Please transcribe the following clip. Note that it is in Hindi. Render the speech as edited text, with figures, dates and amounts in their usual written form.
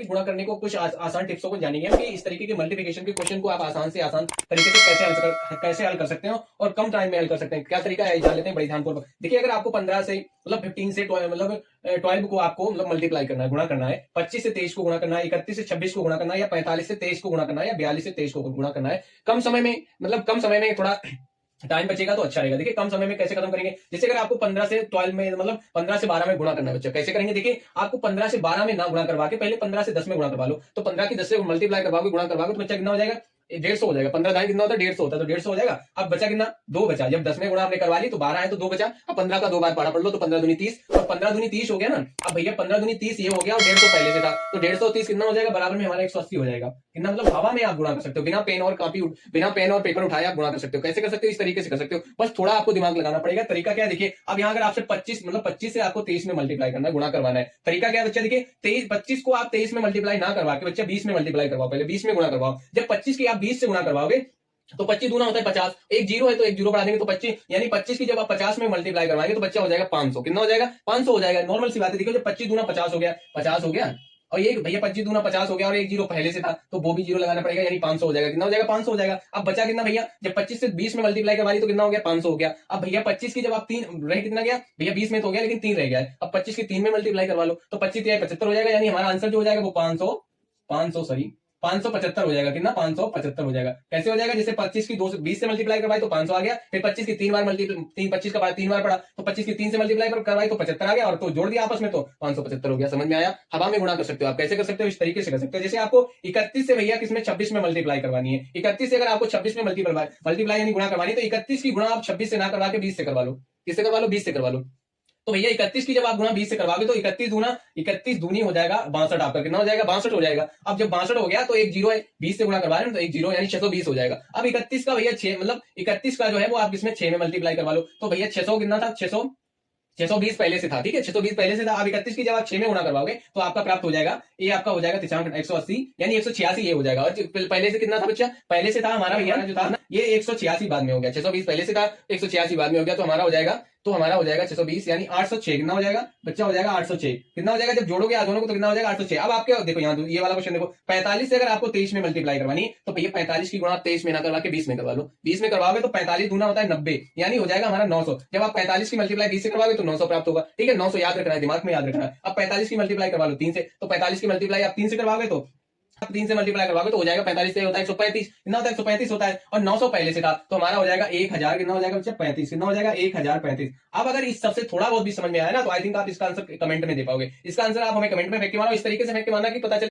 गुणा करने को कुछ आसान टिप्सों को जानेंगे हम कि इस तरीके के मल्टीप्लिकेशन के क्वेश्चन को आप आसान से आसान तरीके से कैसे हल कर सकते हो और कम टाइम में हल कर सकते हैं। क्या तरीका है जान लेते हैं बड़ी ध्यानपूर्वक। देखिए, अगर आपको 15 से मतलब 15 से 12 मतलब 12 को आपको मतलब मल्टीप्लाई करना है, गुणा करना है, 25 से 23 को गुणा करना है, 31 से 26 को गुणा करना है, या 45 से 23 को गुणा करना है, या 42 से 23 को गुणा करना है, कम समय में मतलब कम समय में थोड़ा टाइम बचेगा तो अच्छा रहेगा। देखिए, कम समय में कैसे खत्म करेंगे। जैसे अगर आपको 15 से 12 में मतलब 15 से 12 में गुणा करना है बच्चा, कैसे करेंगे। देखिए, आपको 15 से 12 में ना गुणा करवा के पहले 15 से 10 में गुणा करवा लो। तो 15 की 10 से मल्टीप्लाई करवाओगे, गुणा करवाओगे तो बच्चा कितना हो जाएगा, 150 हो जाएगा। 15 दाएं कितना होता है, 150 होता है, तो 150 हो जाएगा। अब बचा कितना, 2 बचा। जब 10 में गुणा आपने करवा ली तो 12 है तो 2 बचा। अब 15 का 2 बार पढ़ा पढ़ लो तो 15 दूनी 30, और 15 दूनी 30 हो गया ना। अब भैया 15 दूनी 30 ये हो गया और 150 पहले से था, तो 150 कितना हो जाएगा, बराबर में हमारा 180 हो जाएगा। कितना मतलब हवा में आप गुणा कर सकते हो, बिना पेन और कॉपी, बिना पेन और पेपर उठाए आप गुणा कर सकते हो। कैसे कर सकते हो, इस तरीके से कर सकते हो। बस थोड़ा आपको दिमाग लगाना पड़ेगा। तरीका क्या है, देखिए, अब यहाँ अगर आपसे 25 मतलब 25 से आपको 23 में मल्टीप्लाई करना है, गुणा करवाना है। तरीका क्या है बच्चा, देखिए, 25 को आप 23 में मल्टीप्लाई ना करवा के बच्चा 20 में मल्टीप्लाई करवाओ, पहले 20 में गुणा करवाओ। जब 25 की आप 20 से गुणा करवाओगे तो 25 दूना होता है 50, एक जीरो है तो एक जीरो बढ़ा देंगे तो 25, यानी 25 की जब आप 50 में मल्टीप्लाई करवाएंगे तो बच्चा हो जाएगा 500। कितना हो जाएगा, 500 हो जाएगा। नॉर्मल सी बात है। देखो, जब 25 दूना 50 हो गया, 50 हो गया, और ये भैया 25 दूना 50 हो गया और एक जीरो पहले से था तो वो भी जीरो लगाना पड़ेगा, यानी 500 हो जाएगा। कितना हो जाएगा, 500 हो जाएगा। अब बचा कितना भैया, जब 25 से 20 में मल्टीप्लाई करवा ली तो कितना हो गया, 500 हो गया। अब भैया 25 की जब आप 3 रह कितना गया भैया, 20 में तो हो गया लेकिन 3 रह गया है। अब 25 की 3 में मल्टीप्लाई करवा लो तो 25 75 हो जाएगा, यानी हमारा आंसर जो हो जाएगा वो 575 हो जाएगा। कितना, 575 हो जाएगा। कैसे हो जाएगा, जैसे 25 की 20 से मल्टीप्लाई करवाई तो 500 आ गया, फिर 25 की 3 बार मल्टीप्लाई 25 का 3 बार पड़ा तो 25 की 3 से मल्टीप्लाई करवाई तो 75 आ गया, और तो जोड़ दिया आपस में तो 575 हो गया। समझ में आया। हवा में गुणा कर सकते हो आप। कैसे कर सकते हो, इस तरीके से कर सकते हो। जैसे आपको 31 से भैया किसमें 26 में मल्टीप्लाई करवानी है, 31 से अगर आपको 26 में मल्टीप्लाई यानी गुणा करवानी, तो 31 की गुणा आप 26 से ना करवा के 20 से करवा लो। किससे करवा लो, 20 से करवा लो। तो भैया 31 की जब आप गुणा 20 से करवाओगे तो 31 दूनी हो जाएगा 62। आपका कितना हो जाएगा, 62 हो जाएगा। अब जब 62 हो गया तो एक जीरो है, 20 से गुणा करवा रहे हैं तो एक जीरो, यानी 620 हो जाएगा। अब 31 का भैया 6 मतलब 31 का जो है वो आप इसमें 6 में मल्टीप्लाई करवा लो तो भैया 600 कितना था, 620 पहले से था। ठीक है, 620 पहले से था। अब 31 की जब आप 6 में गुणा करवाओगे तो आपका प्राप्त हो जाएगा, ये आपका हो जाएगा 180 यानी 186 ये हो जाएगा। और पहले से कितना था बच्चा, पहले से था हमारा भैया जो था ना, ये 186 बाद में हो गया। 620 पहले से था, 186 बाद में हो गया, तो हमारा हो जाएगा 620 यानी 806। कितना हो जाएगा बच्चा, हो जाएगा 806। कितना हो जाएगा, जब जोड़ोगे आ दोनों को तो कितना हो जाएगा, 806। अब आपके देखो यहाँ ये वाला क्वेश्चन देखो, 45 से अगर आपको 23 में मल्टीप्लाई करवानी तो भैया 45 की गुणा आप 23 में ना करवा के 20 में करवा लो। 20 में करवाओगे तो 45 दूना होता है 90, यानी हो जाएगा हमारा 900। जब आप 45 की मल्टीप्लाई 20 से करवाओगे तो 900 प्राप्त होगा। ठीक है, 900 याद रखना है, दिमाग में याद रखना है। अब 45 की मल्टीप्लाई करवा लो 3 से, तो 45 की मल्टीप्लाई आप 3 से करवाओगे तो आप 3 से मल्टीप्लाई करवाओगे तो हो जाएगा 45 से होता है 135। कितना होता है, 135 होता है, और 900 पहले से था तो हमारा हो जाएगा 1000। कितना हो जाएगा बच्चा, 35। कितना हो जाएगा, 1035। अब अगर इस सबसे थोड़ा बहुत भी समझ में आया ना तो आई थिंक आप इसका आंसर कमेंट में दे पाओगे। इसका आंसर आप हमें कमेंट में फेंक के मारो, इस तरीके से फेंक के मारना कि पता चले